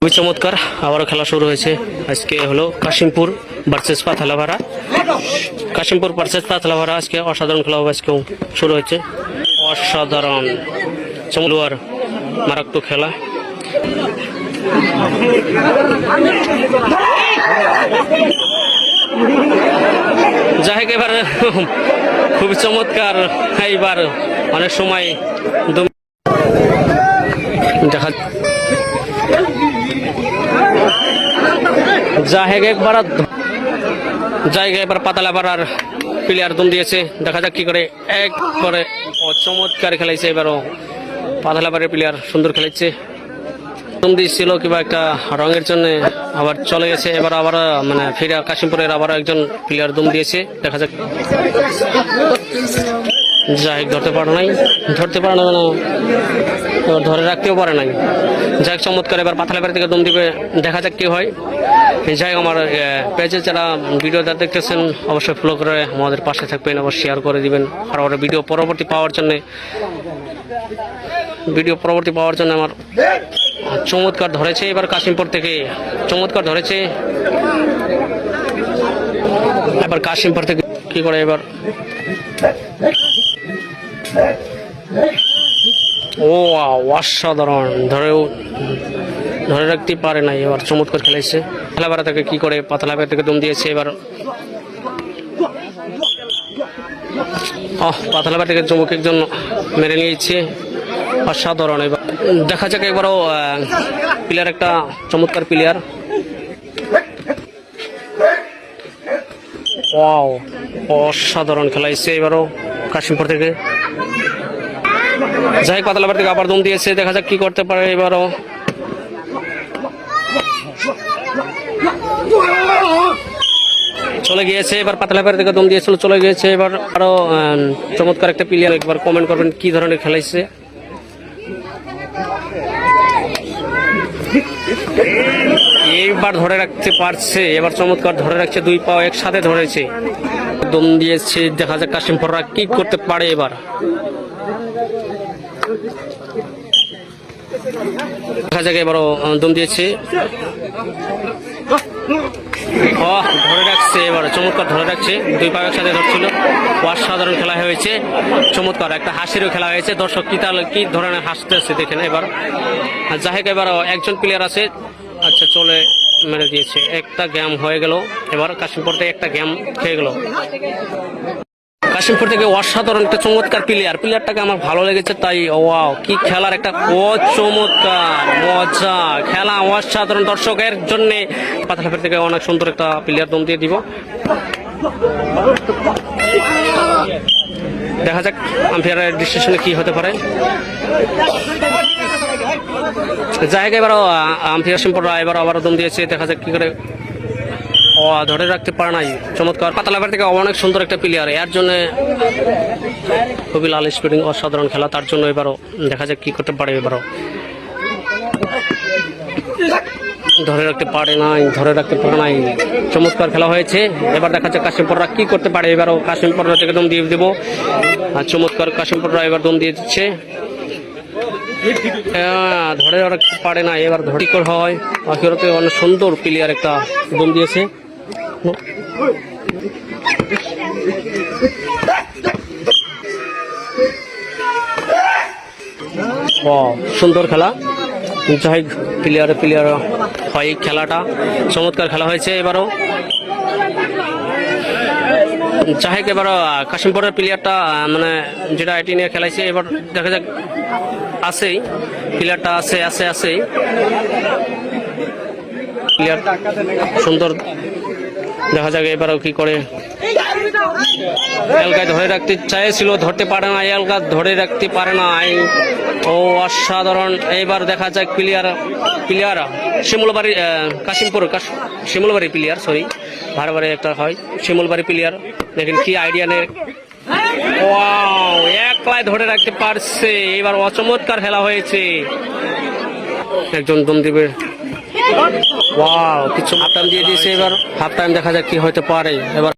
খুবই চমৎকার আবারও খেলা শুরু হয়েছে। আজকে হলো কাশিমপুর ভার্সেস পাথালাভাড়া। কাশিমপুর ভার্সেস পাথালাভাড়া আজকে অসাধারণ খেলা হবে। আজকেও শুরু হয়েছে অসাধারণ চমলুয়ার মারাত্মক খেলা। যাই হোক, এবার খুবই চমৎকার। এইবার অনেক সময় দেখা জাহেগ একবার জায়গায় এবার পাতালাপাড়ার প্লেয়ার দম দিয়েছে। দেখা যাক কি করে। একবারে চমৎকার খেলাইছে। এবারও পাতালাপাড়ার প্লেয়ার সুন্দর খেলাইছে। দম দিয়েছিল কিংবা একটা রঙের জন্য আবার চলে গেছে। এবার আবার মানে ফিরে কাশিমপুরের আবার একজন প্লেয়ার দম দিয়েছে। দেখা যাক। যাই ধরতে পারে নাই মানে ধরে রাখতেও পারে নাই। যাই চমৎকার। এবার পাথালাপাড়া থেকে দম দিবে। দেখা যাক কি হয়। যাই আমার পেজে যারা ভিডিও দেখতেছেন অবশ্যই ফলো করে আমাদের পাশে থাকবেন, আবার শেয়ার করে দিবেন। আর আমার ভিডিও পরবর্তী পাওয়ার জন্য আমার চমৎকার ধরেছে। এবার কাশিমপুর থেকে চমৎকার ধরেছে। এবার কাশিমপুর থেকে কি করে এবার অসাধারণ ধরে রাখতে পারে নাই। এবার চমৎকার খেলাইছে। পাথালাপাড়া থেকে কি করে পাথালাপাড়া থেকে দম দিয়েছে। এবার পাথালাপাড়া থেকে চমক একজন মেরে নিয়েছে। অসাধারণ। এবার দেখা যাক। এবারও প্লেয়ার একটা চমৎকার প্লেয়ার। অসাধারণ খেলাইছে এবারও কাশিমপুর থেকে। যাই পাতালাপাড়া থেকে আবার দম দিয়েছে। দেখা যাক কি করতে পারে। এবারও চলে গিয়েছে। এবার পাতালাপাড়া থেকে দম দিয়েছিল, চলে গিয়েছে। এবার আরো চমৎকার একটা প্লেয়ার। একবার কমেন্ট করবেন কি ধরনের খেলাইছে। এইবার ধরে রাখতে পারছে। এবার চমৎকার ধরে রাখছে। দুই পাও একসাথে ধরেছে, দম দিয়েছে। দেখা যাক কাশিমপুররা কি করতে পারে। এবার দেখা যাক। এবারও দম দিয়েছে। ধরে রাখছে। এবার চমৎকার ধরে রাখছে। দুই পা একসাথে ধরছিল। অসাধারণ খেলা হয়েছে। চমৎকার একটা হাসিরও খেলা হয়েছে। দর্শক কি ধরনের হাসতেছে দেখেন। এবার যাই হোক, এবার একজন প্লেয়ার আছে। আচ্ছা, চলে মেরে দিয়েছে। একটা গেম হয়ে গেল। এবার কাশিমপুর থেকে একটা গেম খেয়ে গেল। কাশিমপুর থেকে অসাধারণ একটা চমৎকার প্লেয়ারটাকে আমার ভালো লেগেছে। তাই কি খেলার একটা চমৎকার মজা খেলা, অসাধারণ। দর্শকের জন্য পাথালাপাড়া থেকে অনেক সুন্দর একটা প্লেয়ার দম দিয়ে দিব। দেখা যাক আম্পায়ারের ডিসিশনে কি হতে পারে। জায়গায় এবারও আম্পায়ার কাশিমপুররা এবার আবার দম দিয়েছে। দেখা যাক কি করে। ধরে রাখতে পারে নাই। চমৎকার। পাতালাপাড়া থেকে অনেক সুন্দর একটা প্লেয়ার। এর জন্য খুবই লাল স্পিডিং, অসাধারণ খেলা। তার জন্য এবারও দেখা যাক কি করতে পারে। এবারও ধরে রাখতে পারে নাই। চমৎকার খেলা হয়েছে। এবার দেখা যাক কাশিমপুররা কি করতে পারে। এবারও কাশিমপুররা থেকে দম দিয়ে দেবো। আর চমৎকার কাশিমপুররা এবার দম দিয়ে দিচ্ছে। ধরে রাখতে পারে না। এবার ধরিকর হয়। আখিরতে অনেক সুন্দর প্লেয়ার একটা দম দিয়েছে। সুন্দর খেলা। যাই প্লেয়ার হয় খেলাটা। চমৎকার খেলা হয়েছে। এবারও যাই হোক, এবারও কাশিমপুরের প্লেয়ারটা মানে যেটা এটি নিয়ে খেলাইছে। এবার দেখা যাক। আছেই প্লেয়ারটা আছে প্লেয়ার সুন্দর। দেখা যাক এবারও কি করে। এলগায় ধরে রাখতে চাইছিল, ধরতে পারে না। এলগা ধরে রাখতে পারে না। অসাধারণ। এবার দেখা যাক player Shimulbari Shimulbari player, sorry বারবারে একটা হয় শিমুলবাড়ি প্লেয়ার। দেখেন কি আইডিয়া নেই। একলাই ধরে রাখতে পারছে। এবার অচমৎকার খেলা হয়েছে। একজন দম দিবে। কিছু হাফ টাইম দিয়ে দিয়েছে। এবার হাফ টাইম দেখা যাক কি হতে পারে। এবার